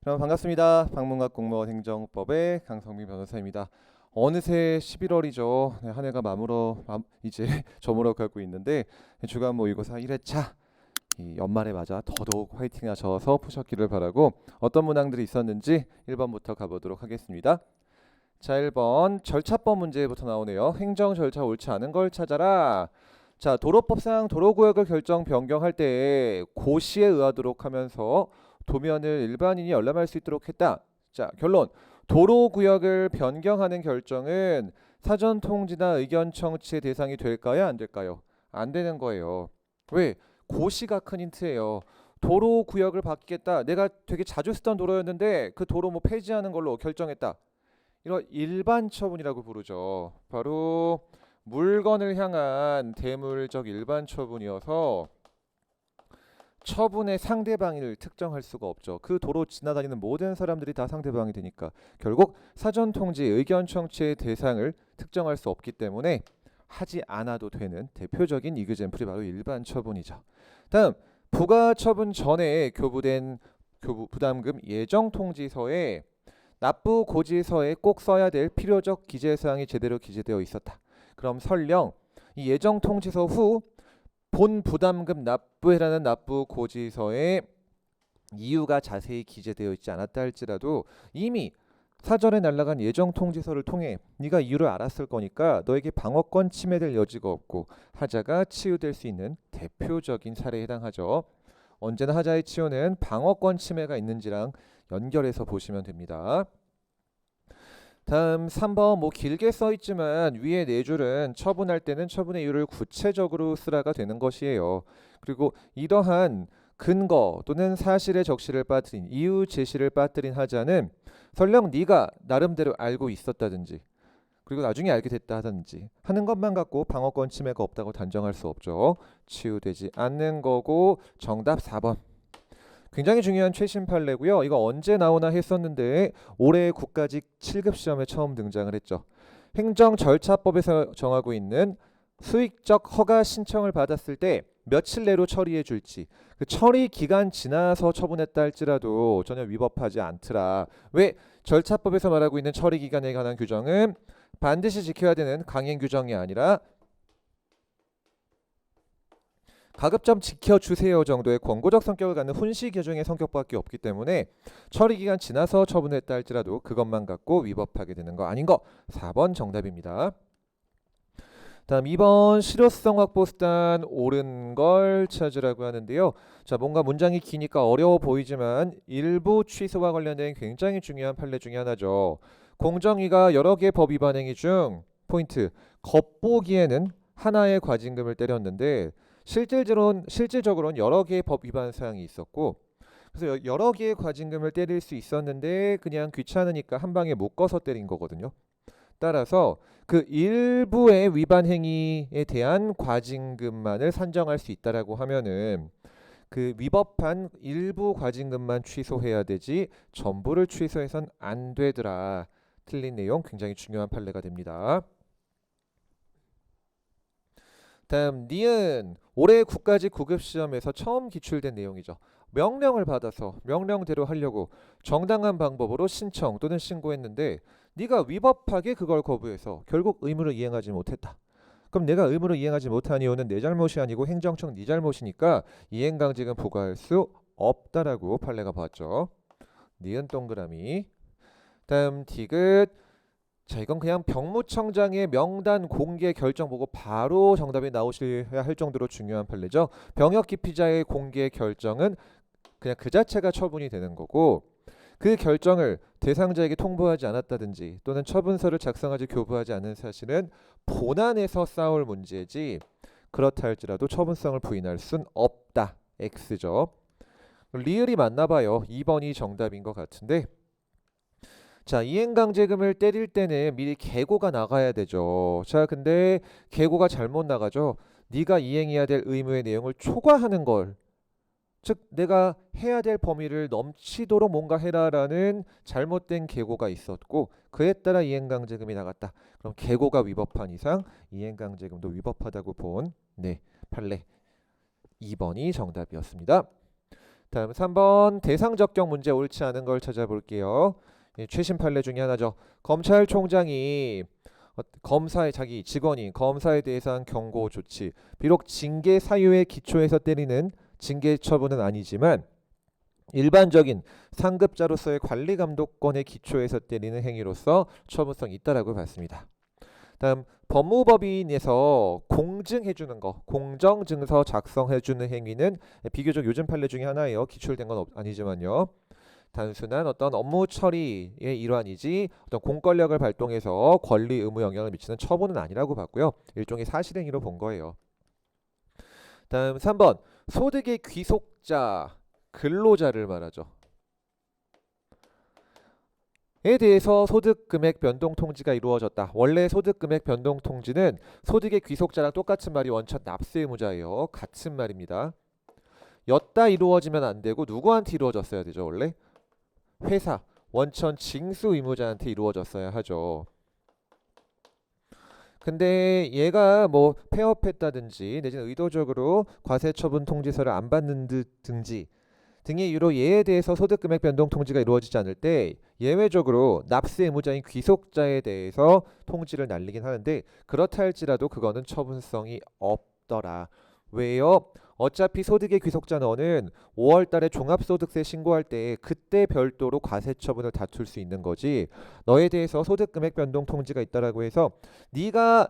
여러분 반갑습니다. 방문각 공무원 행정법의 강성민 변호사입니다. 어느새 11월이죠. 네, 한 해가 이제 저물어 가고 있는데 주간 모의고사 1회차 이 연말에 맞아 더더욱 화이팅 하셔서 푸셨기를 바라고 어떤 문항들이 있었는지 1번부터 가보도록 하겠습니다. 자, 1번 절차법 문제부터 나오네요. 행정 절차 옳지 않은 걸 찾아라. 자, 도로법상 도로구역을 결정 변경할 때 고시에 의하도록 하면서 도면을 일반인이 열람할 수 있도록 했다. 자, 결론. 도로구역을 변경하는 결정은 사전 통지나 의견 청취의 대상이 될까요? 안 될까요? 안 되는 거예요. 왜? 고시가 큰 힌트예요. 도로구역을 바뀌겠다. 내가 되게 자주 쓰던 도로였는데 그 도로 뭐 폐지하는 걸로 결정했다. 이런 일반 처분이라고 부르죠. 바로 물건을 향한 대물적 일반 처분이어서 처분의 상대방을 특정할 수가 없죠. 그 도로 지나다니는 모든 사람들이 다 상대방이 되니까 결국 사전 통지 의견 청취의 대상을 특정할 수 없기 때문에 하지 않아도 되는 대표적인 이그젬플이 바로 일반 처분이죠. 다음 부가 처분 전에 교부된 부담금 예정 통지서에 납부 고지서에 꼭 써야 될 필요적 기재사항이 제대로 기재되어 있었다. 그럼 설령 이 예정 통지서 후 본 부담금 납부해라는 납부 고지서에 이유가 자세히 기재되어 있지 않았다 할지라도 이미 사전에 날라간 예정 통지서를 통해 네가 이유를 알았을 거니까 너에게 방어권 침해될 여지가 없고 하자가 치유될 수 있는 대표적인 사례에 해당하죠. 언제나 하자의 치유는 방어권 침해가 있는지랑 연결해서 보시면 됩니다. 다음 3번 뭐 길게 써있지만 위에 네 줄은 처분할 때는 처분의 이유를 구체적으로 쓰라가 되는 것이에요. 그리고 이러한 근거 또는 사실의 적시를 빠뜨린 이유 제시를 빠뜨린 하자는 설령 네가 나름대로 알고 있었다든지 그리고 나중에 알게 됐다 하든지 하는 것만 갖고 방어권 침해가 없다고 단정할 수 없죠. 치유되지 않는 거고 정답 4번. 굉장히 중요한 최신 판례고요. 이거 언제 나오나 했었는데 올해 국가직 7급 시험에 처음 등장을 했죠. 행정절차법에서 정하고 있는 수익적 허가 신청을 받았을 때 며칠 내로 처리해 줄지 그 처리 기간 지나서 처분했다 할지라도 전혀 위법하지 않더라. 왜? 절차법에서 말하고 있는 처리 기간에 관한 규정은 반드시 지켜야 되는 강행 규정이 아니라 가급적 지켜주세요 정도의 권고적 성격을 갖는 훈시 규정의 성격밖에 없기 때문에 처리기간 지나서 처분했다 할지라도 그것만 갖고 위법하게 되는 거 아닌 거 4번 정답입니다. 다음 2번 실효성 확보 수단 옳은 걸 찾으라고 하는데요. 자, 뭔가 문장이 기니까 어려워 보이지만 일부 취소와 관련된 굉장히 중요한 판례 중에 하나죠. 공정위가 여러 개 법 위반 행위 중 포인트 겉보기에는 하나의 과징금을 때렸는데 실질적으로는 여러 개의 법 위반 사항이 있었고 그래서 여러 개의 과징금을 때릴 수 있었는데 그냥 귀찮으니까 한 방에 묶어서 때린 거거든요. 따라서 그 일부의 위반 행위에 대한 과징금만을 산정할 수 있다라고 하면은 그 위법한 일부 과징금만 취소해야 되지 전부를 취소해선 안 되더라. 틀린 내용 굉장히 중요한 판례가 됩니다. 다음 니은 올해 국가직 9급 시험에서 처음 기출된 내용이죠. 명령을 받아서 명령대로 하려고 정당한 방법으로 신청 또는 신고했는데 네가 위법하게 그걸 거부해서 결국 의무를 이행하지 못했다. 그럼 내가 의무를 이행하지 못한 이유는 내 잘못이 아니고 행정청 네 잘못이니까 이행강제금 부과할 수 없다라고 판례가 봤죠. 니은 동그라미. 다음 디귿 자, 이건 그냥 병무청장의 명단 공개 결정 보고 바로 정답이 나오셔야 할 정도로 중요한 판례죠. 병역 기피자의 공개 결정은 그냥 그 자체가 처분이 되는 거고 그 결정을 대상자에게 통보하지 않았다든지 또는 처분서를 작성하지 교부하지 않은 사실은 본안에서 싸울 문제지 그렇다 할지라도 처분성을 부인할 순 없다. X죠. 리을이 맞나 봐요. 2번이 정답인 것 같은데 자, 이행강제금을 때릴 때는 미리 계고가 나가야 되죠. 자, 근데 계고가 잘못 나가죠. 네가 이행해야 될 의무의 내용을 초과하는 걸. 즉 내가 해야 될 범위를 넘치도록 뭔가 해라라는 잘못된 계고가 있었고 그에 따라 이행강제금이 나갔다. 그럼 계고가 위법한 이상 이행강제금도 위법하다고 본 판례 2번이 정답이었습니다. 다음 3번 대상 적격 문제 옳지 않은 걸 찾아볼게요. 최신 판례 중에 하나죠. 검찰총장이 검사의 자기 직원이 검사에 대해서 한 경고 조치, 비록 징계 사유에 기초해서 때리는 징계 처분은 아니지만 일반적인 상급자로서의 관리 감독권에 기초해서 때리는 행위로서 처분성이 있다라고 봤습니다. 다음 법무법인에서 공증해주는 거, 공정증서 작성해주는 행위는 비교적 요즘 판례 중에 하나예요. 기출된 건 아니지만요. 단순한 어떤 업무 처리의 일환이지 어떤 공권력을 발동해서 권리 의무 영향을 미치는 처분은 아니라고 봤고요. 일종의 사실행위로 본 거예요. 다음 3번 소득의 귀속자, 근로자를 말하죠. 에 대해서 소득금액 변동 통지가 이루어졌다. 원래 소득금액 변동 통지는 소득의 귀속자랑 똑같은 말이 원천 납세 의무자예요. 같은 말입니다. 였다 이루어지면 안 되고 누구한테 이루어졌어야 되죠? 원래 회사 원천 징수 의무자한테 이루어졌어야 하죠. 근데 얘가 뭐 폐업했다든지 내지는 의도적으로 과세처분 통지서를 안 받는 듯 등지 등의 이유로 얘에 대해서 소득금액 변동 통지가 이루어지지 않을 때 예외적으로 납세 의무자인 귀속자에 대해서 통지를 날리긴 하는데 그렇다 할지라도 그거는 처분성이 없더라. 왜요? 어차피 소득의 귀속자 너는 5월 달에 종합소득세 신고할 때 그때 별도로 과세처분을 다툴 수 있는 거지. 너에 대해서 소득금액 변동 통지가 있다라고 해서 네가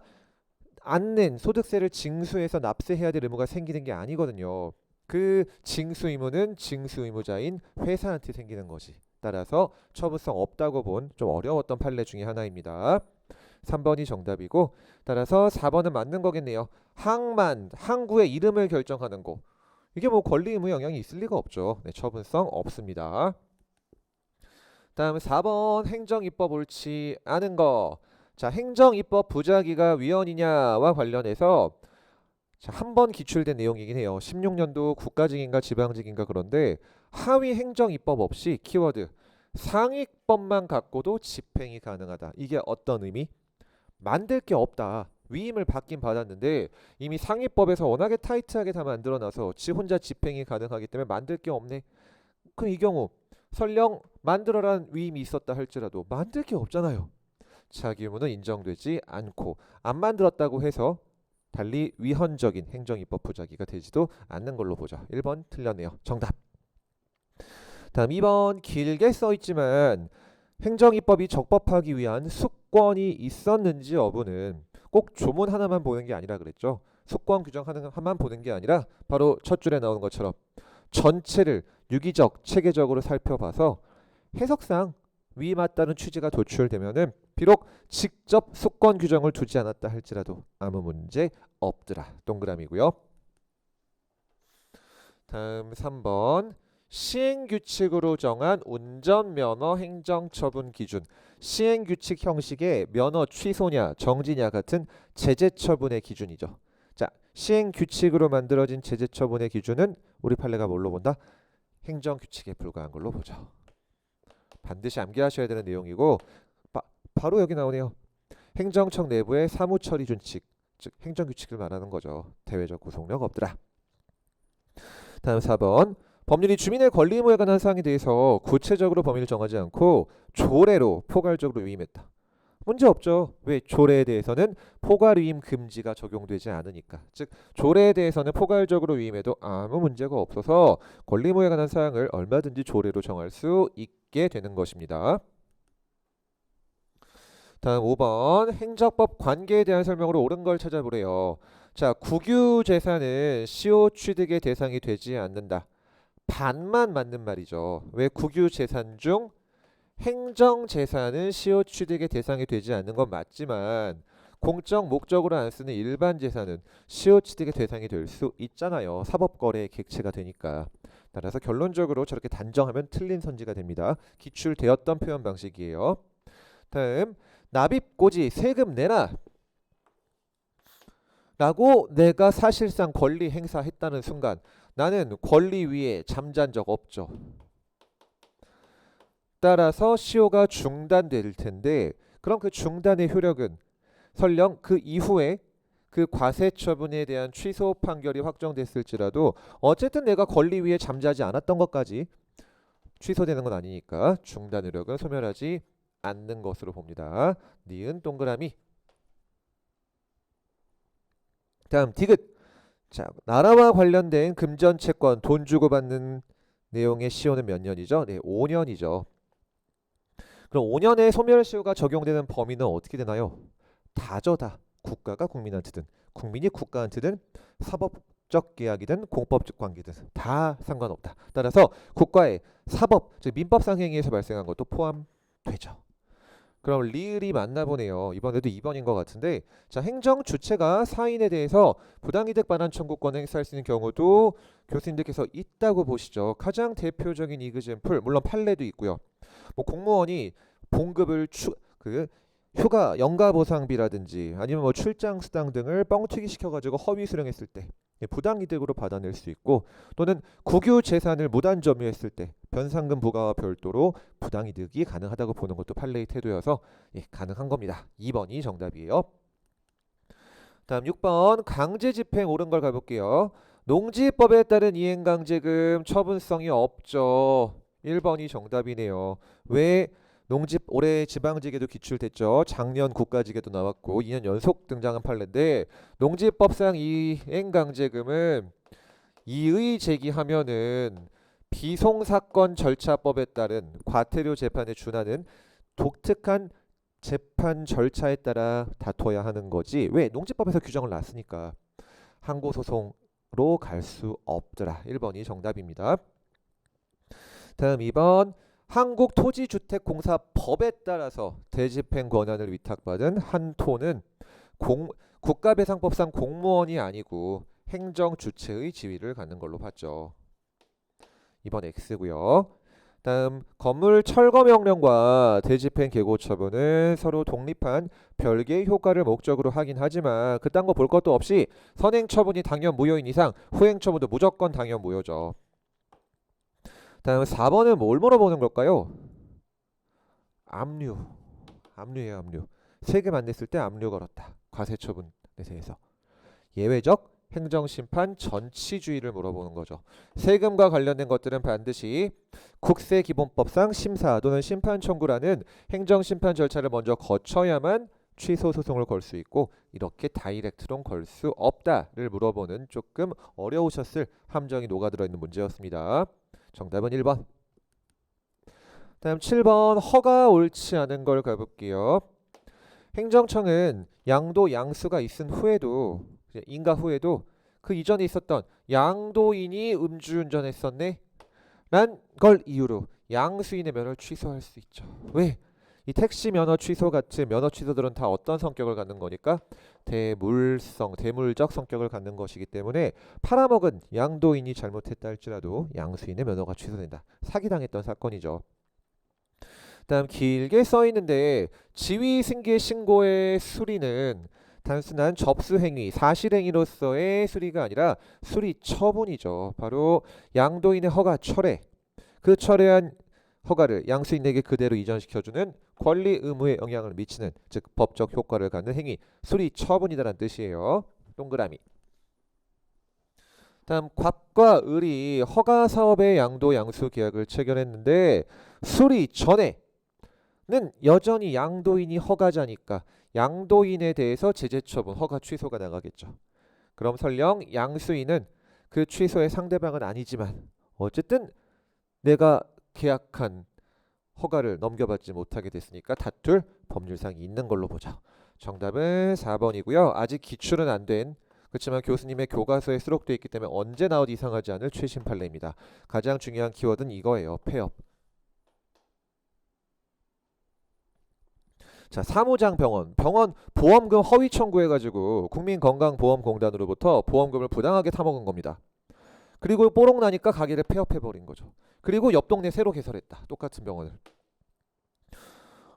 안 낸 소득세를 징수해서 납세해야 될 의무가 생기는 게 아니거든요. 그 징수 의무는 징수 의무자인 회사한테 생기는 거지. 따라서 처분성 없다고 본 좀 어려웠던 판례 중에 하나입니다. 3번이 정답이고 따라서 4번은 맞는 거겠네요. 항만, 항구의 이름을 결정하는 거. 이게 뭐 권리 의무 영향이 있을 리가 없죠. 네, 처분성 없습니다. 다음 4번 행정입법 옳지 않은 거. 자, 행정입법 부작위가 위헌이냐와 관련해서 한 번 기출된 내용이긴 해요. 16년도 국가직인가 지방직인가 그런데 하위 행정입법 없이 키워드 상위법만 갖고도 집행이 가능하다. 이게 어떤 의미? 만들 게 없다. 위임을 받긴 받았는데 이미 상위법에서 워낙에 타이트하게 다 만들어놔서 지 혼자 집행이 가능하기 때문에 만들 게 없네. 그럼 이 경우 설령 만들어란 위임이 있었다 할지라도 만들 게 없잖아요. 자기 의무는 인정되지 않고 안 만들었다고 해서 달리 위헌적인 행정입법 부작위가 되지도 않는 걸로 보자. 1번 틀렸네요. 정답. 다음 2번 길게 써있지만 행정입법이 적법하기 위한 숙권이 있었는지 여부는 꼭 조문 하나만 보는 게 아니라 그랬죠. 숙권 규정 하나만 보는 게 아니라 바로 첫 줄에 나오는 것처럼 전체를 유기적, 체계적으로 살펴봐서 해석상 위 맞다는 취지가 도출되면은 비록 직접 숙권 규정을 두지 않았다 할지라도 아무 문제 없더라. 동그라미고요. 다음 3번 시행규칙으로 정한 운전면허 행정처분 기준. 시행규칙 형식의 면허 취소냐 정지냐 같은 제재처분의 기준이죠. 자, 시행규칙으로 만들어진 제재처분의 기준은 우리 판례가 뭘로 본다? 행정규칙에 불과한 걸로 보죠. 반드시 암기하셔야 되는 내용이고 바로 여기 나오네요. 행정청 내부의 사무처리 준칙, 즉 행정규칙을 말하는 거죠. 대외적 구속력 없더라. 다음 4번 법률이 주민의 권리 의무에 관한 사항에 대해서 구체적으로 범위를 정하지 않고 조례로 포괄적으로 위임했다. 문제 없죠. 왜? 조례에 대해서는 포괄 위임 금지가 적용되지 않으니까. 즉 조례에 대해서는 포괄적으로 위임해도 아무 문제가 없어서 권리 의무에 관한 사항을 얼마든지 조례로 정할 수 있게 되는 것입니다. 다음 5번 행정법 관계에 대한 설명으로 옳은 걸 찾아보래요. 자, 국유재산은 시효 취득의 대상이 되지 않는다. 반만 맞는 말이죠. 왜? 국유재산 중 행정재산은 시효 취득의 대상이 되지 않는 건 맞지만 공적 목적으로 안 쓰는 일반 재산은 시효 취득의 대상이 될 수 있잖아요. 사법거래의 객체가 되니까. 따라서 결론적으로 저렇게 단정하면 틀린 선지가 됩니다. 기출되었던 표현 방식이에요. 다음 납입고지 세금 내라 라고 내가 사실상 권리 행사했다는 순간 나는 권리 위에 잠잔 적 없죠. 따라서 시효가 중단될 텐데 그럼 그 중단의 효력은 설령 그 이후에 그 과세 처분에 대한 취소 판결이 확정됐을지라도 어쨌든 내가 권리 위에 잠자지 않았던 것까지 취소되는 건 아니니까 중단 의력은 소멸하지 않는 것으로 봅니다. 니은 동그라미. 다음 디귿. 자, 나라와 관련된 금전 채권 돈 주고 받는 내용의 시효는 몇 년이죠? 네, 5년이죠. 그럼 5년의 소멸시효가 적용되는 범위는 어떻게 되나요? 다죠, 다. 국가가 국민한테든 국민이 국가한테든 사법적 계약이든 공법적 관계든 다 상관없다. 따라서 국가의 사법, 즉 민법상 행위에서 발생한 것도 포함되죠. 그럼 리을이 맞나 보네요. 이번에도 2번인 것 같은데, 자, 행정 주체가 사인에 대해서 부당이득 반환 청구권을 행사할 수 있는 경우도 교수님들께서 있다고 보시죠. 가장 대표적인 이그젬플, 물론 판례도 있고요. 뭐 공무원이 봉급을 휴가 연가보상비라든지 아니면 뭐 출장 수당 등을 뻥튀기 시켜가지고 허위 수령했을 때 부당이득으로 받아낼 수 있고, 또는 국유 재산을 무단 점유했을 때 변상금 부과와 별도로 부당이득이 가능하다고 보는 것도 판례의 태도여서 가능한 겁니다. 2번이 정답이에요. 다음 6번 강제집행 옳은 걸 가볼게요. 농지법에 따른 이행강제금 처분성이 없죠. 1번이 정답이네요. 왜? 올해 지방직에도 기출됐죠. 작년 국가직에도 나왔고 2년 연속 등장한 판례인데, 농지법상 이행강제금은 이의 제기하면은 비송사건 절차법에 따른 과태료 재판에 준하는 독특한 재판 절차에 따라 다퉈야 하는 거지, 왜? 농지법에서 규정을 놨으니까 항고소송으로 갈 수 없더라. 1번이 정답입니다. 다음 2번 한국토지주택공사법에 따라서 대집행 권한을 위탁받은 한 토는 국가배상법상 공무원이 아니고 행정주체의 지위를 갖는 걸로 봤죠. 2번 X고요. 다음 건물 철거 명령과 대집행 계고 처분은 서로 독립한 별개의 효과를 목적으로 하긴 하지만 그딴 거 볼 것도 없이 선행 처분이 당연 무효인 이상 후행 처분도 무조건 당연 무효죠. 다음 4번은 뭘 물어보는 걸까요? 압류예요, 압류. 세금 안 냈을 때 압류 걸었다. 과세 처분에 대해서. 예외적 행정심판 전치주의를 물어보는 거죠. 세금과 관련된 것들은 반드시 국세기본법상 심사 또는 심판 청구라는 행정심판 절차를 먼저 거쳐야만 취소 소송을 걸 수 있고, 이렇게 다이렉트로 걸 수 없다를 물어보는 조금 어려우셨을 함정이 녹아들어 있는 문제였습니다. 정답은 1번. 다음 7번 허가 옳지 않은 걸 가볼게요. 행정청은 양도 양수가 있은 후에도, 인가 후에도 그 이전에 있었던 양도인이 음주운전했었네 란 걸 이유로 양수인의 면허를 취소할 수 있죠. 왜? 이 택시 면허 취소 같은 면허 취소들은 다 어떤 성격을 갖는 거니까 대물적 성격을 갖는 것이기 때문에 팔아먹은 양도인이 잘못했다 할지라도 양수인의 면허가 취소된다. 사기당했던 사건이죠. 다음 길게 써 있는데 지위 승계 신고의 수리는 단순한 접수행위, 사실행위로서의 수리가 아니라 수리 처분이죠. 바로 양도인의 허가 철회, 그 철회한 허가를 양수인에게 그대로 이전시켜주는 권리 의무에 영향을 미치는, 즉 법적 효과를 갖는 행위, 수리 처분이다라는 뜻이에요. 동그라미. 다음 곽과 을이 허가 사업의 양도 양수 계약을 체결했는데 수리 전에는 여전히 양도인이 허가자니까 양도인에 대해서 제재 처분, 허가 취소가 나가겠죠. 그럼 설령 양수인은 그 취소의 상대방은 아니지만 어쨌든 내가 계약한 허가를 넘겨받지 못하게 됐으니까 다툴 법률상이 있는 걸로 보죠. 정답은 4번이고요. 아직 기출은 안 된, 그렇지만 교수님의 교과서에 수록되어 있기 때문에 언제 나와도 이상하지 않을 최신 판례입니다. 가장 중요한 키워드는 이거예요. 폐업. 자, 사무장 병원 보험금 허위 청구해가지고 국민건강보험공단으로부터 보험금을 부당하게 타먹은 겁니다. 그리고 뽀록 나니까 가게를 폐업해버린 거죠. 그리고 옆 동네 새로 개설했다. 똑같은 병원을.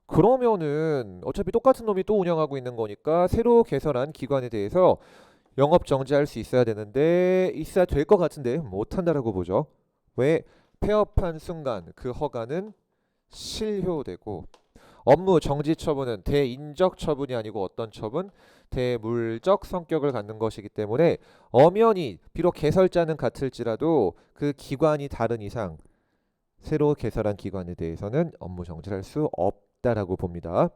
그러면은 어차피 똑같은 놈이 또 운영하고 있는 거니까 새로 개설한 기관에 대해서 영업 정지할 수 있어야 되는데, 있어야 될 것 같은데 못한다라고 보죠. 왜? 폐업한 순간 그 허가는 실효되고 업무 정지 처분은 대인적 처분이 아니고 어떤 처분? 대물적 성격을 갖는 것이기 때문에 엄연히 비록 개설자는 같을지라도 그 기관이 다른 이상 새로 개설한 기관에 대해서는 업무 정지를 할 수 없다라고 봅니다.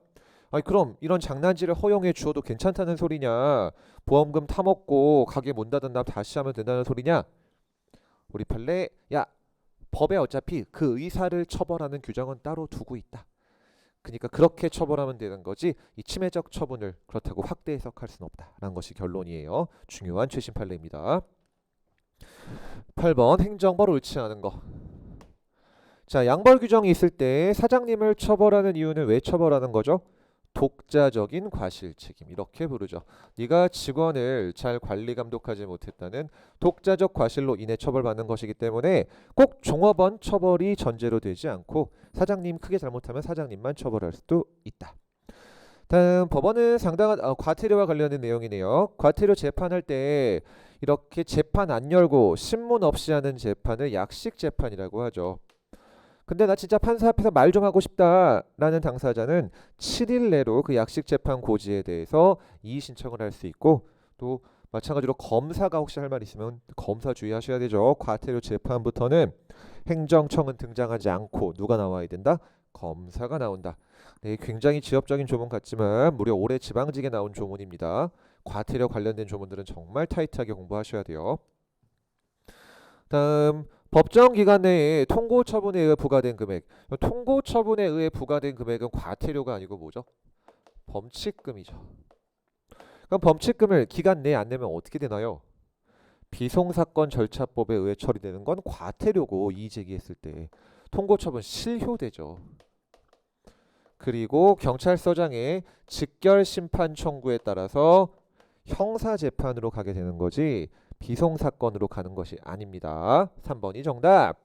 아니 그럼 이런 장난질을 허용해 주어도 괜찮다는 소리냐? 보험금 타먹고 가게 문 닫은 다음 다시 하면 된다는 소리냐? 우리 판례 야 법에 어차피 그 의사를 처벌하는 규정은 따로 두고 있다. 그러니까 그렇게 처벌하면 되는 거지 이 침해적 처분을 그렇다고 확대 해석할 수는 없다라는 것이 결론이에요. 중요한 최신 판례입니다. 8번 행정벌 옳지 않은 거. 자, 양벌 규정이 있을 때 사장님을 처벌하는 이유는 왜 처벌하는 거죠? 독자적인 과실 책임 이렇게 부르죠. 네가 직원을 잘 관리 감독하지 못했다는 독자적 과실로 인해 처벌받는 것이기 때문에 꼭 종업원 처벌이 전제로 되지 않고 사장님 크게 잘못하면 사장님만 처벌할 수도 있다. 다음 법원은 상당한 과태료와 관련된 내용이네요. 과태료 재판할 때 이렇게 재판 안 열고 신문 없이 하는 재판을 약식 재판이라고 하죠. 근데 나 진짜 판사 앞에서 말 좀 하고 싶다라는 당사자는 7일 내로 그 약식 재판 고지에 대해서 이의 신청을 할 수 있고 또 마찬가지로 검사가 혹시 할 말 있으면 검사 주의하셔야 되죠. 과태료 재판부터는 행정청은 등장하지 않고 누가 나와야 된다? 검사가 나온다. 네, 굉장히 지엽적인 조문 같지만 무려 올해 지방직에 나온 조문입니다. 과태료 관련된 조문들은 정말 타이트하게 공부하셔야 돼요. 다음 법정 기간 내에 통고 처분에 의해 부과된 금액. 통고 처분에 의해 부과된 금액은 과태료가 아니고 뭐죠? 범칙금이죠. 그럼 범칙금을 기간 내에 안 내면 어떻게 되나요? 비송사건 절차법에 의해 처리되는 건 과태료고 이의 제기했을 때 통고 처분 실효되죠. 그리고 경찰서장의 직결 심판 청구에 따라서 형사 재판으로 가게 되는 거지 비송사건으로 가는 것이 아닙니다. 3번이 정답.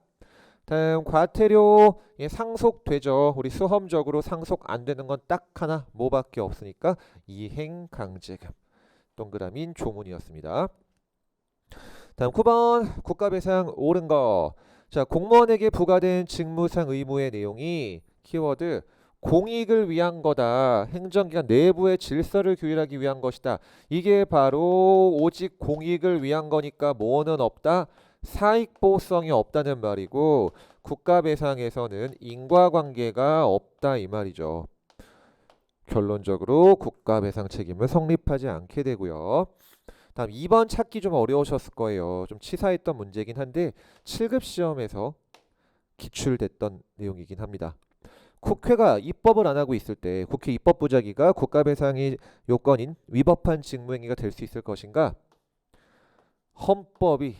다음 과태료 상속되죠. 우리 수험적으로 상속 안 되는 건 딱 하나 뭐밖에 없으니까 이행강제금. 동그라민 조문이었습니다. 다음 9번 국가배상 옳은 거. 자, 공무원에게 부과된 직무상 의무의 내용이 키워드 공익을 위한 거다. 행정기관 내부의 질서를 규율하기 위한 것이다. 이게 바로 오직 공익을 위한 거니까 뭐는 없다? 사익보성이 없다는 말이고 국가배상에서는 인과관계가 없다 이 말이죠. 결론적으로 국가배상 책임은 성립하지 않게 되고요. 다음 2번 찾기 좀 어려우셨을 거예요. 좀 치사했던 문제긴 한데 7급 시험에서 기출됐던 내용이긴 합니다. 국회가 입법을 안 하고 있을 때 국회 입법부자기가 국가배상의 요건인 위법한 직무행위가 될 수 있을 것인가? 헌법이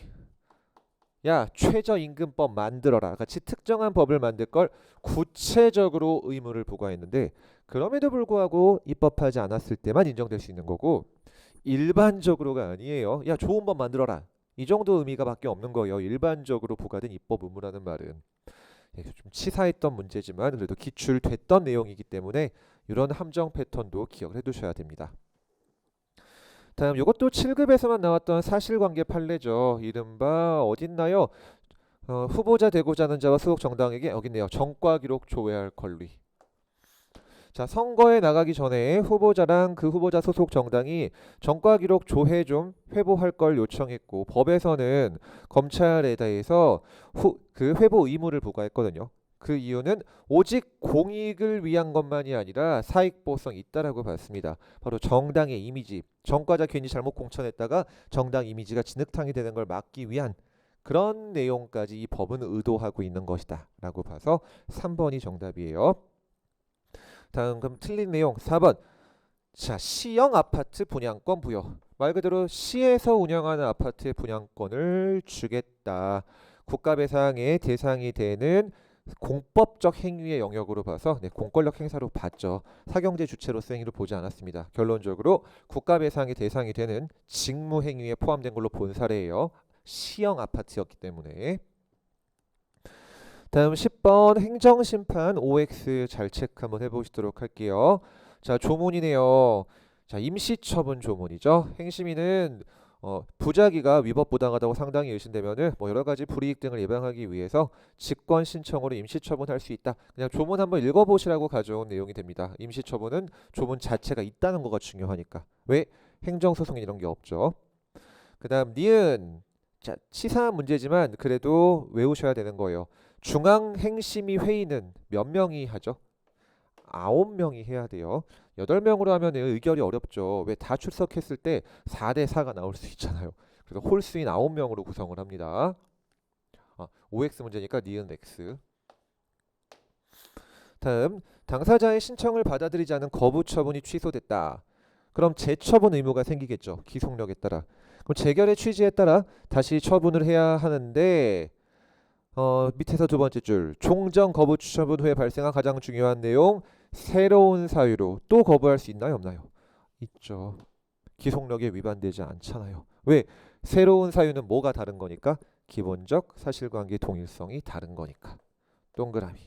야 최저임금법 만들어라 같이 특정한 법을 만들 걸 구체적으로 의무를 부과했는데 그럼에도 불구하고 입법하지 않았을 때만 인정될 수 있는 거고 일반적으로가 아니에요. 야 좋은 법 만들어라 이 정도 의미가 밖에 없는 거예요. 일반적으로 부과된 입법 의무라는 말은. 좀 치사했던 문제지만 그래도 기출됐던 내용이기 때문에 이런 함정 패턴도 기억을 해두셔야 됩니다. 다음 이것도 7급에서만 나왔던 사실관계 판례죠. 이른바 어딨나요? 후보자 되고자 하는 자와 소속 정당에게 여기 있네요. 전과 기록 조회할 권리. 자, 선거에 나가기 전에 후보자랑 그 후보자 소속 정당이 전과 기록 조회 좀 회보할 걸 요청했고 법에서는 검찰에 대해서 그 회보 의무를 부과했거든요. 그 이유는 오직 공익을 위한 것만이 아니라 사익보성이 있다라고 봤습니다. 바로 정당의 이미지, 전과자 괜히 잘못 공천했다가 정당 이미지가 진흙탕이 되는 걸 막기 위한 그런 내용까지 이 법은 의도하고 있는 것이다 라고 봐서 3번이 정답이에요. 다음 그럼 틀린 내용 4번. 자, 시형 아파트 분양권 부여. 말 그대로 시에서 운영하는 아파트의 분양권을 주겠다. 국가배상의 대상이 되는 공법적 행위의 영역으로 봐서 공권력 행사로 봤죠. 사경제 주체로서 행위를 보지 않았습니다. 결론적으로 국가배상의 대상이 되는 직무행위에 포함된 걸로 본 사례예요. 시형 아파트였기 때문에. 다음 10번 행정심판 OX 잘 체크 한번 해보시도록 할게요. 자, 조문이네요. 자, 임시처분 조문이죠. 행심위는 부작위가 위법 부당하다고 상당히 의심되면은 뭐 여러 가지 불이익 등을 예방하기 위해서 직권 신청으로 임시 처분할 수 있다. 그냥 조문 한번 읽어보시라고 가져온 내용이 됩니다. 임시 처분은 조문 자체가 있다는 거가 중요하니까. 왜? 행정소송 이런 게 없죠. 그다음 니은. 자, 치사한 문제지만 그래도 외우셔야 되는 거예요. 중앙행심의회의는 몇 명이 하죠? 9명이 해야 돼요. 8명으로 하면 의결이 어렵죠. 왜? 다 출석했을 때 4대 4가 나올 수 있잖아요. 그래서 홀수인 9명으로 구성을 합니다. OX 문제니까 니은 X. 다음, 당사자의 신청을 받아들이지 않은 거부 처분이 취소됐다. 그럼 재처분 의무가 생기겠죠. 기속력에 따라. 그럼 재결의 취지에 따라 다시 처분을 해야 하는데 밑에서 두 번째 줄 종정 거부 처분 후에 발생한 가장 중요한 내용 새로운 사유로 또 거부할 수 있나요 없나요? 있죠. 기속력에 위반되지 않잖아요. 왜? 새로운 사유는 뭐가 다른 거니까? 기본적 사실관계 동일성이 다른 거니까. 동그라미.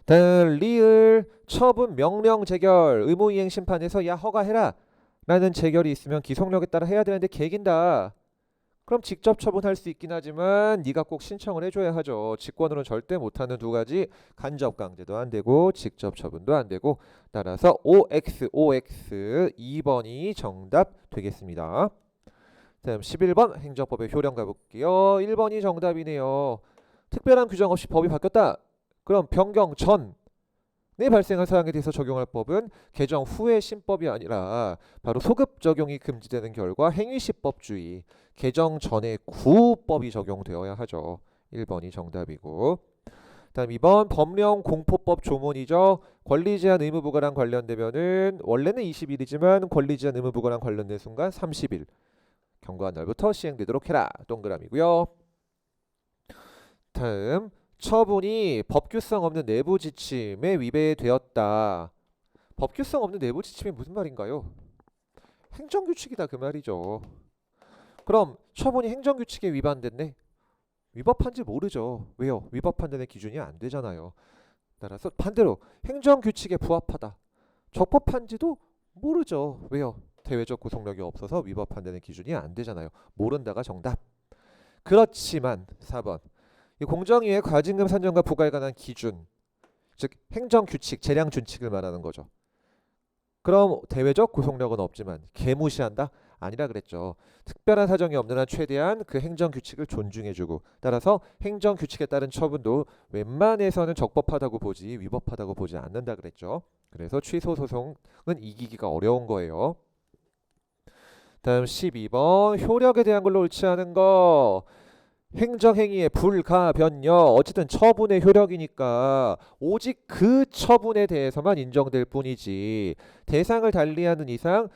다음 리을 처분 명령 재결 의무이행 심판에서 야 허가해라 라는 재결이 있으면 기속력에 따라 해야 되는데 개긴다. 그럼 직접 처분할 수 있긴 하지만 네가 꼭 신청을 해줘야 하죠. 직권으로는 절대 못하는 두 가지 간접 강제도 안 되고 직접 처분도 안 되고 따라서 OX 2번이 정답 되겠습니다. 다음 11번 행정법의 효령 가볼게요. 1번이 정답이네요. 특별한 규정 없이 법이 바뀌었다. 그럼 변경 전에 발생한 사항에 대해서 적용할 법은 개정 후의 신법이 아니라 바로 소급 적용이 금지되는 결과 행위시법주의 개정 전에 구법이 적용되어야 하죠. 1번이 정답이고 다음 2번 법령 공포법 조문이죠. 권리제한 의무부과랑 관련되면은 원래는 20일이지만 권리제한 의무부과랑 관련된 순간 30일 경과한 날부터 시행되도록 해라. 동그라미고요. 다음 처분이 법규성 없는 내부 지침에 위배되었다. 법규성 없는 내부 지침이 무슨 말인가요? 행정규칙이다 그 말이죠. 그럼 처분이 행정규칙에 위반됐네? 위법한지 모르죠. 왜요? 위법한 데는 기준이 안 되잖아요. 따라서 반대로 행정규칙에 부합하다. 적법한지도 모르죠. 왜요? 대외적 구속력이 없어서 위법한 데는 기준이 안 되잖아요. 모른다가 정답. 그렇지만 4번 이 공정위의 과징금 산정과 부과에 관한 기준 즉 행정규칙, 재량준칙을 말하는 거죠. 그럼 대외적 구속력은 없지만 개무시한다? 아니라 그랬죠. 특별한 사정이 없는 한 최대한 그 행정규칙을 존중해주고 따라서 행정규칙에 따른 처분도 웬만해서는 적법하다고 보지 위법하다고 보지 않는다 그랬죠. 그래서 취소소송은 이기기가 어려운 거예요. 다음 12번 효력에 대한 걸로 옳지 않은 거 행정행위의 불가변력 어쨌든 처분의 효력이니까 오직 그 처분에 대해서만 인정될 뿐이지 대상을 달리하는 이상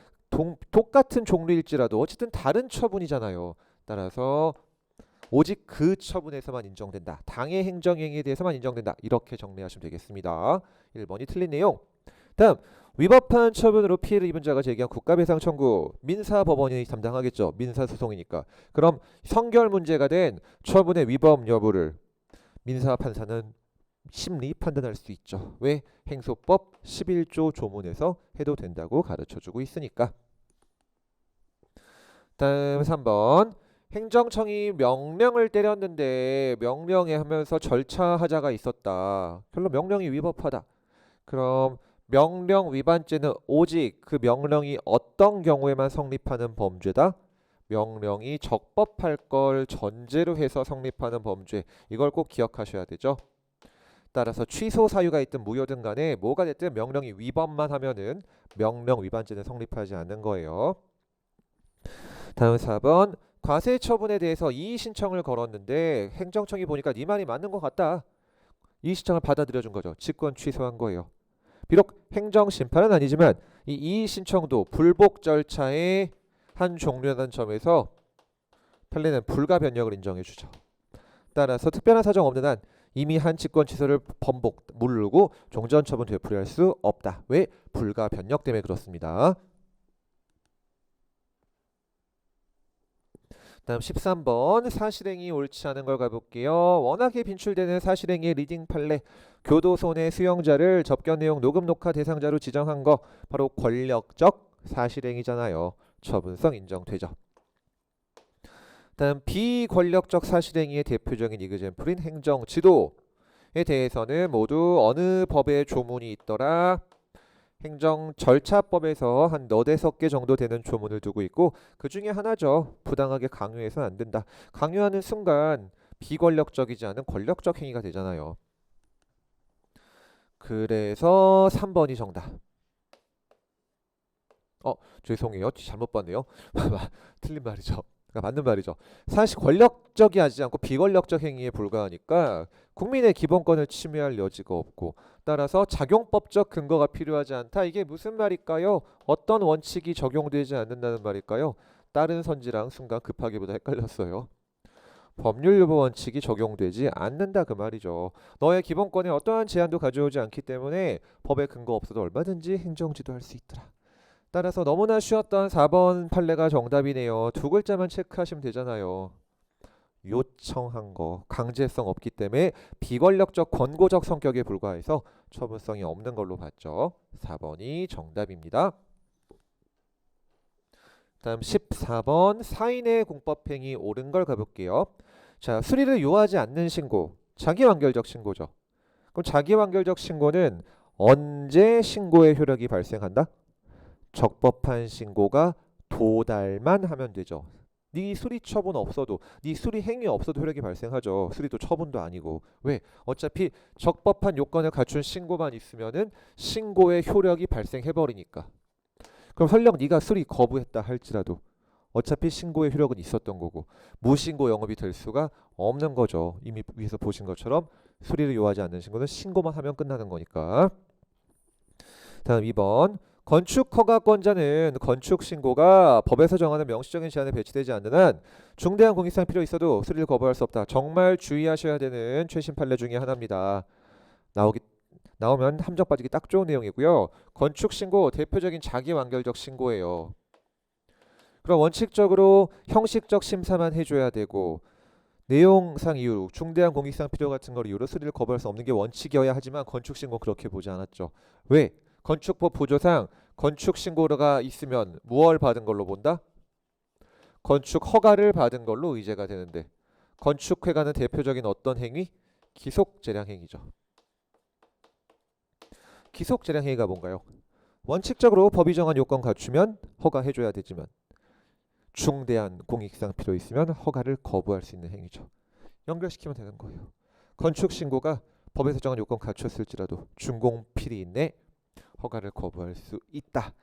똑같은 종류일지라도 어쨌든 다른 처분이잖아요. 따라서 오직 그 처분에서만 인정된다. 당의 행정행위에 대해서만 인정된다. 이렇게 정리하시면 되겠습니다. 1번이 틀린 내용. 다음 위법한 처분으로 피해를 입은 자가 제기한 국가배상 청구 민사법원이 담당하겠죠. 민사소송이니까. 그럼 성결 문제가 된 처분의 위법 여부를 민사판사는 심리 판단할 수 있죠. 왜? 행소법 11조 조문에서 해도 된다고 가르쳐주고 있으니까. 다음 3번 행정청이 명령을 때렸는데 명령에 하면서 절차 하자가 있었다. 결론 명령이 위법하다. 그럼 명령 위반죄는 오직 그 명령이 어떤 경우에만 성립하는 범죄다? 명령이 적법할 걸 전제로 해서 성립하는 범죄. 이걸 꼭 기억하셔야 되죠. 따라서 취소 사유가 있든 무효든 간에 뭐가 됐든 명령이 위반만 하면은 명령 위반죄는 성립하지 않는 거예요. 다음 4번 과세 처분에 대해서 이의 신청을 걸었는데 행정청이 보니까 네 말이 맞는 것 같다. 이의 신청을 받아들여 준 거죠. 직권 취소한 거예요. 비록 행정심판은 아니지만 이 이의 신청도 불복 절차의 한 종류라는 점에서 판례는 불가변력을 인정해 주죠. 따라서 특별한 사정 없는 한 이미 한 직권 취소를 번복, 무르고 종전 처분 되풀이할 수 없다. 왜? 불가변력 때문에 그렇습니다. 다음 13번 사실행위 옳지 않은 걸 가볼게요. 워낙에 빈출되는 사실행위의 리딩 판례 교도소 내 수용자를 접견 내용 녹음 녹화 대상자로 지정한 거 바로 권력적 사실행위잖아요. 처분성 인정되죠. 다음 비권력적 사실행위의 대표적인 이그젬플인 행정지도에 대해서는 모두 어느 법에 조문이 있더라? 행정절차법에서 한 너댓 개 정도 되는 조문을 두고 있고 그 중에 하나죠. 부당하게 강요해서는 안 된다. 강요하는 순간 비권력적이지 않은 권력적 행위가 되잖아요. 그래서 3번이 정답. 죄송해요. 잘못 봤네요. 틀린 말이죠. 그러니까 맞는 말이죠. 사실 권력적이 하지 않고 비권력적 행위에 불과하니까 국민의 기본권을 침해할 여지가 없고 따라서 작용법적 근거가 필요하지 않다. 이게 무슨 말일까요? 어떤 원칙이 적용되지 않는다는 말일까요? 다른 선지랑 순간 급하기보다 헷갈렸어요. 법률 유보 원칙이 적용되지 않는다 그 말이죠. 너의 기본권에 어떠한 제한도 가져오지 않기 때문에 법에 근거 없어도 얼마든지 행정지도 할 수 있더라. 따라서 너무나 쉬웠던 4번 판례가 정답이네요. 두 글자만 체크하시면 되잖아요. 요청한 거, 강제성 없기 때문에 비권력적 권고적 성격에 불과해서 처분성이 없는 걸로 봤죠. 4번이 정답입니다. 다음 14번 사인의 공법행위 옳은 걸 가볼게요. 자, 수리를 요하지 않는 신고, 자기완결적 신고죠. 그럼 자기완결적 신고는 언제 신고의 효력이 발생한다? 적법한 신고가 도달만 하면 되죠. 네 수리 처분 없어도, 네 수리 행위 없어도 효력이 발생하죠. 수리도 처분도 아니고. 왜? 어차피 적법한 요건을 갖춘 신고만 있으면은 신고의 효력이 발생해버리니까. 그럼 설령 네가 수리 거부했다 할지라도 어차피 신고의 효력은 있었던 거고 무신고 영업이 될 수가 없는 거죠. 이미 위에서 보신 것처럼 수리를 요하지 않는 신고는 신고만 하면 끝나는 거니까. 다음 2번. 건축허가권자는 건축신고가 법에서 정하는 명시적인 제한에 배치되지 않는 한 중대한 공익상 필요 있어도 수리를 거부할 수 없다. 정말 주의하셔야 되는 최신 판례 중에 하나입니다. 나오면 함정 빠지기 딱 좋은 내용이고요. 건축신고 대표적인 자기완결적 신고예요. 그럼 원칙적으로 형식적 심사만 해줘야 되고 내용상 이유, 중대한 공익상 필요 같은 걸 이유로 수리를 거부할 수 없는 게 원칙이어야 하지만 건축신고 그렇게 보지 않았죠. 왜? 건축법 보조상 건축신고가 있으면 무엇을 받은 걸로 본다? 건축허가를 받은 걸로 의제가 되는데 건축회가는 대표적인 어떤 행위? 기속재량행위죠. 기속재량행위가 뭔가요? 원칙적으로 법이 정한 요건 갖추면 허가해줘야 되지만 중대한 공익상 필요 있으면 허가를 거부할 수 있는 행위죠. 연결시키면 되는 거예요. 건축신고가 법에서 정한 요건 갖췄을지라도 준공필이 있네 허가를 거부할 수 있다.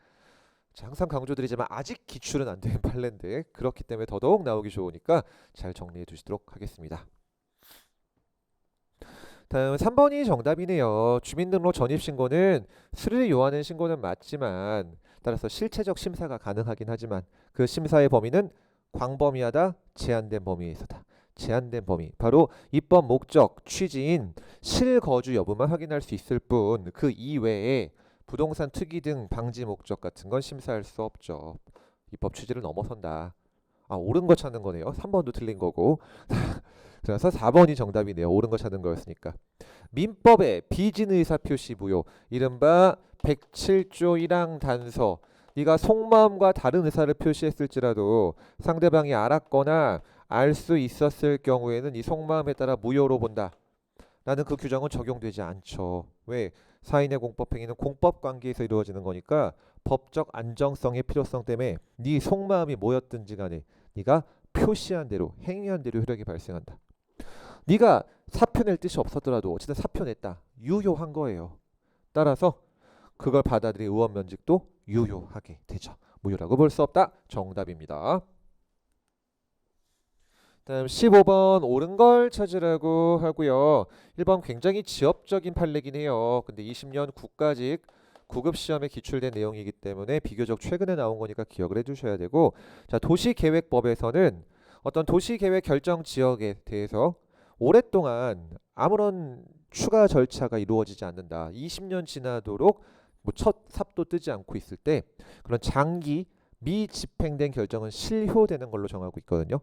자, 항상 강조드리지만 아직 기출은 안 된 판례인데 그렇기 때문에 더더욱 나오기 좋으니까 잘 정리해 두시도록 하겠습니다. 다음 3번이 정답이네요. 주민등록 전입신고는 수리를 요하는 신고는 맞지만 따라서 실체적 심사가 가능하긴 하지만 그 심사의 범위는 광범위하다, 제한된 범위에 있어다. 제한된 범위, 바로 입법 목적, 취지인 실거주 여부만 확인할 수 있을 뿐 그 이외에 부동산 투기 등 방지 목적 같은 건 심사할 수 없죠. 입법 취지를 넘어선다. 옳은 거 찾는 거네요. 3번도 틀린 거고. 그래서 4번이 정답이네요. 옳은 거 찾는 거였으니까. 민법의 비진의사표시 무효. 이른바 107조 1항 단서. 네가 속마음과 다른 의사를 표시했을지라도 상대방이 알았거나 알 수 있었을 경우에는 이 속마음에 따라 무효로 본다. 라는 그 규정은 적용되지 않죠. 왜? 사인의 공법행위는 공법관계에서 이루어지는 거니까 법적 안정성의 필요성 때문에 네 속마음이 뭐였든지 간에 네가 표시한 대로 행위한 대로 효력이 발생한다. 네가 사표 낼 뜻이 없었더라도 어쨌든 사표 냈다. 유효한 거예요. 따라서 그걸 받아들인 의원 면직도 유효하게 되죠. 무효라고 볼 수 없다. 정답입니다. 다음 15번 옳은 걸 찾으라고 하고요. 1번 굉장히 지엽적인 판례긴 해요. 근데 20년 국가직 구급시험에 기출된 내용이기 때문에 비교적 최근에 나온 거니까 기억을 해두셔야 되고, 자, 도시계획법에서는 어떤 도시계획 결정 지역에 대해서 오랫동안 아무런 추가 절차가 이루어지지 않는다. 20년 지나도록 뭐 첫 삽도 뜨지 않고 있을 때 그런 장기 미집행된 결정은 실효되는 걸로 정하고 있거든요.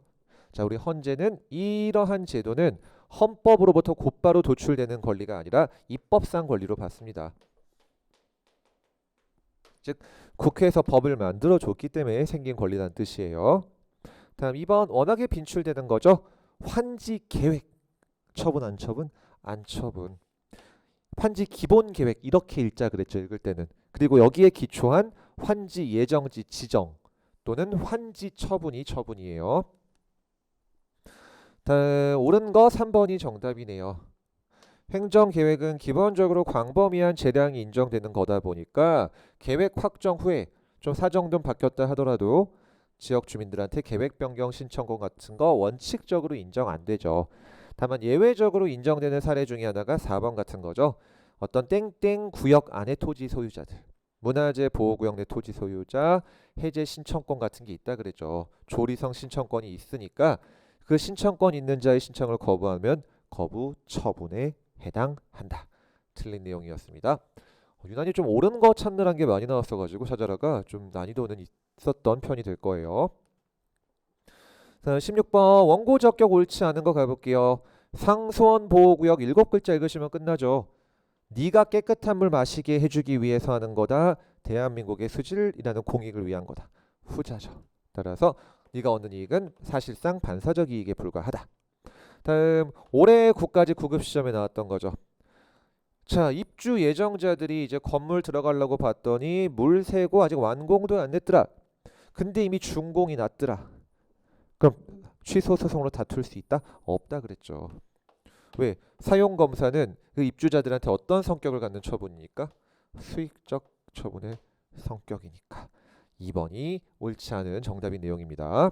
자, 우리 헌재는 이러한 제도는 헌법으로부터 곧바로 도출되는 권리가 아니라 입법상 권리로 봤습니다. 즉 국회에서 법을 만들어 줬기 때문에 생긴 권리라는 뜻이에요. 다음 2번 워낙에 빈출되는 거죠. 환지 계획. 처분 안 처분? 안 처분. 환지 기본 계획 이렇게 읽자 그랬죠. 읽을 때는. 그리고 여기에 기초한 환지 예정지 지정 또는 환지 처분이 처분이에요. 다음 옳은 거 3번이 정답이네요. 행정계획은 기본적으로 광범위한 재량이 인정되는 거다 보니까 계획 확정 후에 좀 사정 좀 바뀌었다 하더라도 지역 주민들한테 계획 변경 신청권 같은 거 원칙적으로 인정 안 되죠. 다만 예외적으로 인정되는 사례 중에 하나가 4번 같은 거죠. 어떤 땡땡 구역 안의 토지 소유자들, 문화재 보호구역 내 토지 소유자 해제 신청권 같은 게 있다 그랬죠. 조리성 신청권이 있으니까 그 신청권 있는 자의 신청을 거부하면 거부 처분에 해당한다. 틀린 내용이었습니다. 유난히 좀 옳은 거 찾느란 게 많이 나왔어가지고 찾아라가 좀 난이도는 있었던 편이 될 거예요. 자, 16번 원고 적격 옳지 않은 거 가볼게요. 상수원 보호구역 7글자 읽으시면 끝나죠. 네가 깨끗한 물 마시게 해주기 위해서 하는 거다. 대한민국의 수질이라는 공익을 위한 거다. 후자죠. 따라서 네가 얻는 이익은 사실상 반사적 이익에 불과하다. 다음 올해 국가직 9급 시험에 나왔던 거죠. 자, 입주 예정자들이 이제 건물 들어가려고 봤더니 물 새고 아직 완공도 안 됐더라. 근데 이미 준공이 났더라. 그럼 취소 소송으로 다툴 수 있다? 없다 그랬죠. 왜? 사용 검사는 그 입주자들한테 어떤 성격을 갖는 처분이니까? 수익적 처분의 성격이니까. 2번이 옳지 않은 정답인 내용입니다.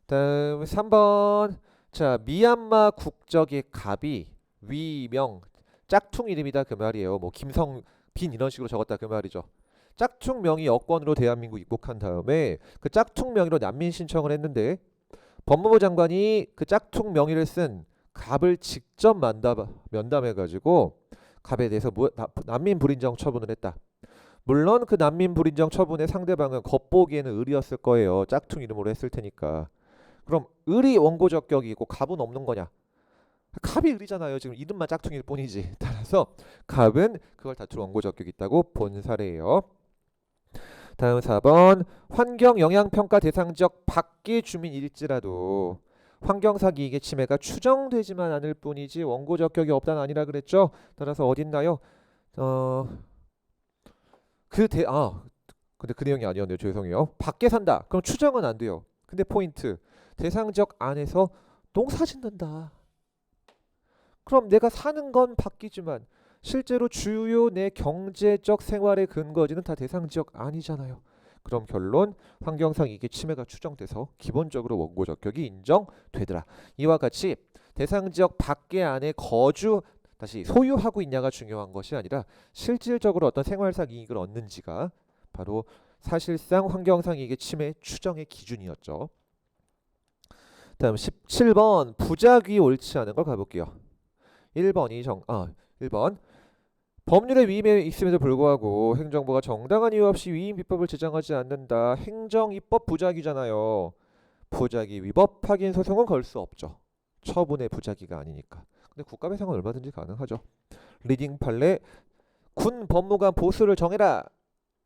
다음 3번. 자, 미얀마 국적의 갑이 위명 짝퉁 이름이다 그 말이에요. 뭐 김성빈 이런 식으로 적었다 그 말이죠. 짝퉁 명의 여권으로 대한민국 입국한 다음에 그 짝퉁 명의로 난민 신청을 했는데 법무부 장관이 그 짝퉁 명의를 쓴 갑을 직접 면담해가지고 갑에 대해서 난민 불인정 처분을 했다. 물론 그 난민 불인정 처분의 상대방은 겉보기에는 을이었을 거예요. 짝퉁 이름으로 했을 테니까. 그럼 을이 원고 적격이고 갑은 없는 거냐? 갑이 을이잖아요. 지금 이름만 짝퉁일 뿐이지. 따라서 갑은 그걸 다툴 원고 적격이 있다고 본 사례예요. 다음 4번 환경영향평가 대상 지역 밖의 주민일지라도 환경사기 이익의 침해가 추정되지만 않을 뿐이지 원고 적격이 없다는 아니라 그랬죠. 따라서 어딨나요? 근데 그 내용이 아니었네요. 죄송해요. 밖에 산다. 그럼 추정은 안 돼요. 근데 포인트 대상 지역 안에서 농사 짓는다. 그럼 내가 사는 건 바뀌지만 실제로 주요 내 경제적 생활의 근거지는 다 대상 지역 아니잖아요. 그럼 결론 환경상 이게 침해가 추정돼서 기본적으로 원고 적격이 인정되더라. 이와 같이 대상 지역 밖에 안에 다시 소유하고 있냐가 중요한 것이 아니라 실질적으로 어떤 생활상 이익을 얻는지가 바로 사실상 환경상 이익의 침해 추정의 기준이었죠. 다음 17번 부작위 옳지 않은 걸 가볼게요. 1번 법률에 위임에 있음에도 불구하고 행정부가 정당한 이유 없이 위임 비법을 제정하지 않는다. 행정입법 부작위잖아요. 부작위 위법 확인 소송은 걸 수 없죠. 처분의 부작위가 아니니까. 근데 국가배상은 얼마든지 가능하죠. 리딩 판례 군 법무관 보수를 정해라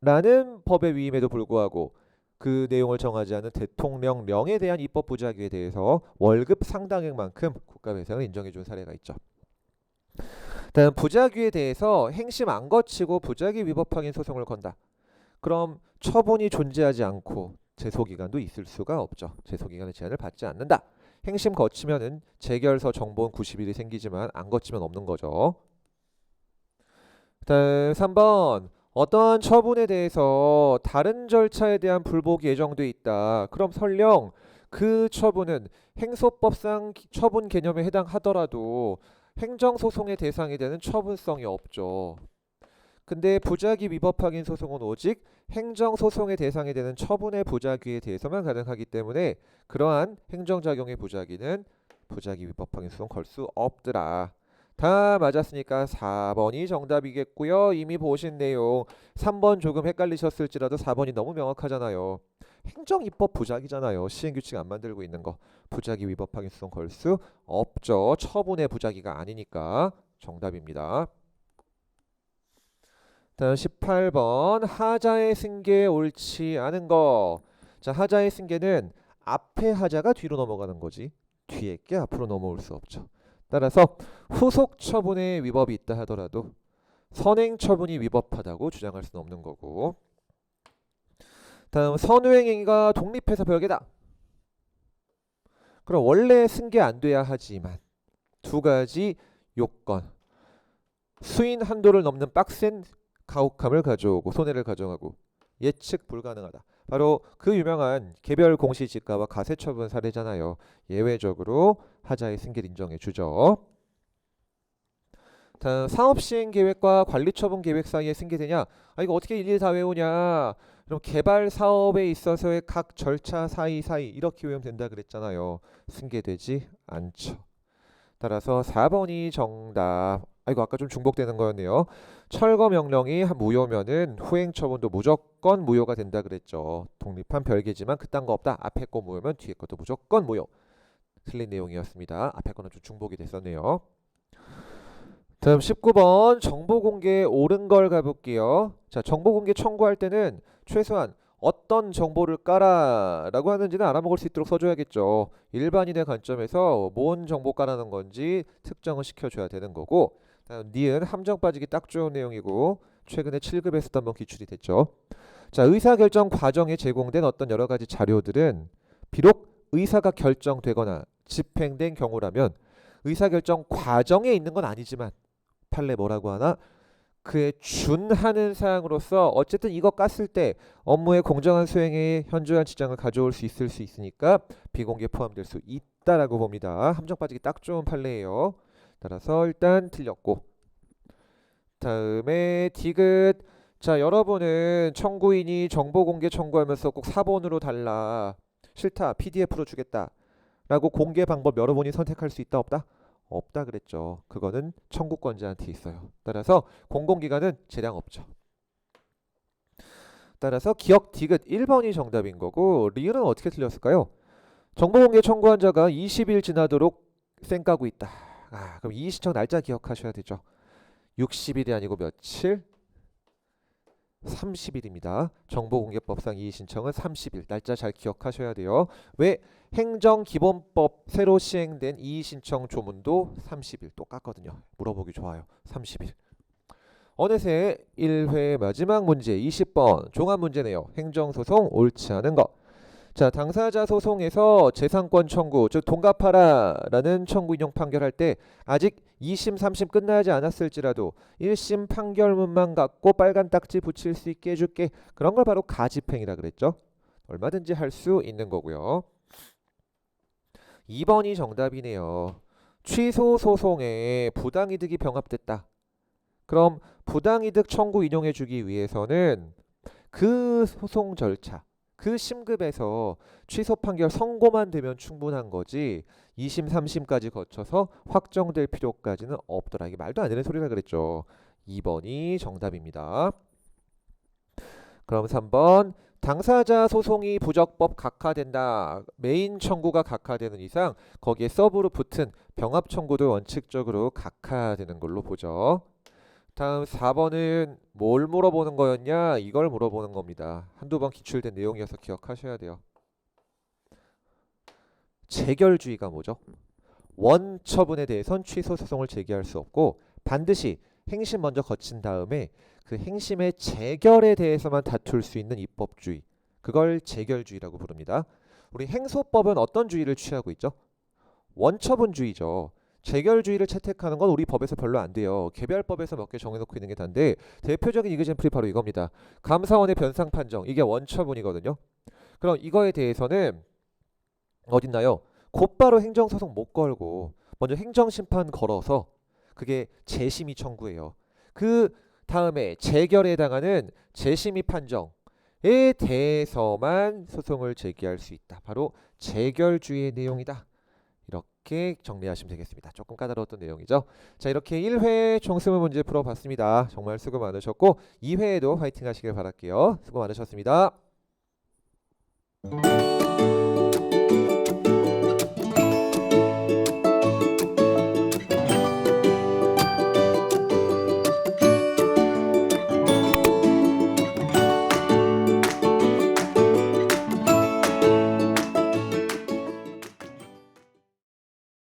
라는 법의 위임에도 불구하고 그 내용을 정하지 않은 대통령령에 대한 입법 부작위에 대해서 월급 상당액만큼 국가배상을 인정해 준 사례가 있죠. 다음 부작위에 대해서 행심 안 거치고 부작위 위법 확인 소송을 건다. 그럼 처분이 존재하지 않고 제소기간도 있을 수가 없죠. 제소기간의 제한을 받지 않는다. 행심 거치면은 재결서 정보는 90일이 생기지만 안 거치면 없는 거죠. 다음 3번 어떠한 처분에 대해서 다른 절차에 대한 불복이 예정돼 있다. 그럼 설령 그 처분은 행소법상 처분 개념에 해당하더라도 행정소송의 대상이 되는 처분성이 없죠. 근데 부작위 위법 확인 소송은 오직 행정소송의 대상이 되는 처분의 부작위에 대해서만 가능하기 때문에 그러한 행정작용의 부작위는 부작위 위법 확인 소송 걸 수 없더라. 다 맞았으니까 4번이 정답이겠고요. 이미 보신 내용 3번 조금 헷갈리셨을지라도 4번이 너무 명확하잖아요. 행정입법 부작위잖아요. 시행규칙 안 만들고 있는 거. 부작위 위법 확인 소송 걸 수 없죠. 처분의 부작위가 아니니까 정답입니다. 다음 18번 하자의 승계 옳지 않은 거. 자, 하자의 승계는 앞에 하자가 뒤로 넘어가는 거지. 뒤에 게 앞으로 넘어올 수 없죠. 따라서 후속 처분에 위법이 있다 하더라도 선행 처분이 위법하다고 주장할 수는 없는 거고. 다음 선후행위가 독립해서 별개다. 그럼 원래 승계 안 돼야 하지만 두 가지 요건. 수인 한도를 넘는 빡센 가혹함을 가져오고 손해를 가정하고 예측 불가능하다. 바로 그 유명한 개별 공시지가와 가세처분 사례잖아요. 예외적으로 하자의 승계를 인정해 주죠. 다음 사업시행계획과 관리처분계획 사이에 승계되냐? 아 이거 어떻게 일일이 다 외우냐? 그럼 개발 사업에 있어서의 각 절차 사이사이 이렇게 외우면 된다 그랬잖아요. 승계되지 않죠. 따라서 4번이 정답. 이거 아까 좀 중복되는 거였네요. 철거 명령이 무효면은 후행 처분도 무조건 무효가 된다 그랬죠. 독립한 별개지만 그딴 거 없다. 앞에 거 무효면 뒤에 것도 무조건 무효. 틀린 내용이었습니다. 앞에 거는 좀 중복이 됐었네요. 다음 19번 정보 공개 옳은 걸 가볼게요. 자, 정보 공개 청구할 때는 최소한 어떤 정보를 깔아라고 하는지는 알아먹을 수 있도록 써줘야겠죠. 일반인의 관점에서 뭔 정보 깔아는 건지 특정을 시켜줘야 되는 거고. 니은 함정 빠지기 딱 좋은 내용이고 최근에 7급에서도 한번 기출이 됐죠. 자, 의사결정 과정에 제공된 어떤 여러 가지 자료들은 비록 의사가 결정되거나 집행된 경우라면 의사결정 과정에 있는 건 아니지만 판례 뭐라고 하나? 그에 준하는 사항으로서 어쨌든 이거 깠을 때 업무의 공정한 수행에 현저한 지장을 가져올 수 있으니까 비공개 포함될 수 있다라고 봅니다. 함정 빠지기 딱 좋은 판례예요. 따라서 일단 틀렸고. 다음에 디귿. 자, 여러분은 청구인이 정보 공개 청구하면서 꼭 4번으로 달라. 싫다. PDF로 주겠다. 라고 공개 방법 여러분이 선택할 수 있다 없다? 없다 그랬죠. 그거는 청구권자한테 있어요. 따라서 공공기관은 재량 없죠. 따라서 기억 디귿 1번이 정답인 거고 리을은 어떻게 틀렸을까요? 정보공개 청구한 자가 20일 지나도록 쌩까고 있다. 그럼 이의신청 날짜 기억하셔야 되죠. 60일이 아니고 며칠? 30일입니다. 정보공개법상 이의신청은 30일. 날짜 잘 기억하셔야 돼요. 왜? 행정기본법 새로 시행된 이의신청 조문도 30일 똑같거든요. 물어보기 좋아요. 30일. 어느새 1회 마지막 문제 20번 종합문제네요. 행정소송 옳지 않은 거. 자, 당사자 소송에서 재산권 청구, 즉 돈 갚아라 라는 청구 인용 판결할 때 아직 2심, 3심 끝나지 않았을지라도 1심 판결문만 갖고 빨간 딱지 붙일 수 있게 해줄게. 그런 걸 바로 가집행이라 그랬죠. 얼마든지 할 수 있는 거고요. 2번이 정답이네요. 취소 소송에 부당이득이 병합됐다. 그럼 부당이득 청구 인용해주기 위해서는 그 소송 절차, 그 심급에서 취소 판결 선고만 되면 충분한 거지 2심, 3심까지 거쳐서 확정될 필요까지는 없더라. 이게 말도 안 되는 소리라 그랬죠. 2번이 정답입니다. 그럼 3번 당사자 소송이 부적법 각하된다. 메인 청구가 각하되는 이상 거기에 서브로 붙은 병합 청구도 원칙적으로 각하되는 걸로 보죠. 다음 4번은 뭘 물어보는 거였냐? 이걸 물어보는 겁니다. 한두 번 기출된 내용이어서 기억하셔야 돼요. 재결주의가 뭐죠? 원처분에 대해선 취소 소송을 제기할 수 없고 반드시 행심 먼저 거친 다음에 그 행심의 재결에 대해서만 다툴 수 있는 입법주의. 그걸 재결주의라고 부릅니다. 우리 행소법은 어떤 주의를 취하고 있죠? 원처분주의죠. 재결주의를 채택하는 건 우리 법에서 별로 안 돼요. 개별법에서 몇 개 정해놓고 있는 게 다인데 대표적인 이그젬플이 바로 이겁니다. 감사원의 변상 판정. 이게 원처분이거든요. 그럼 이거에 대해서는 어딨나요? 곧바로 행정소송 못 걸고 먼저 행정심판 걸어서 그게 재심의 청구예요. 그 다음에 재결에 해당하는 재심의 판정에 대해서만 소송을 제기할 수 있다. 바로 재결주의의 내용이다. 이렇게 정리하시면 되겠습니다. 조금 까다로웠던 내용이죠. 자, 이렇게 1회 총스물 문제 풀어봤습니다. 정말 수고 많으셨고 2회에도 화이팅 하시길 바랄게요. 수고 많으셨습니다.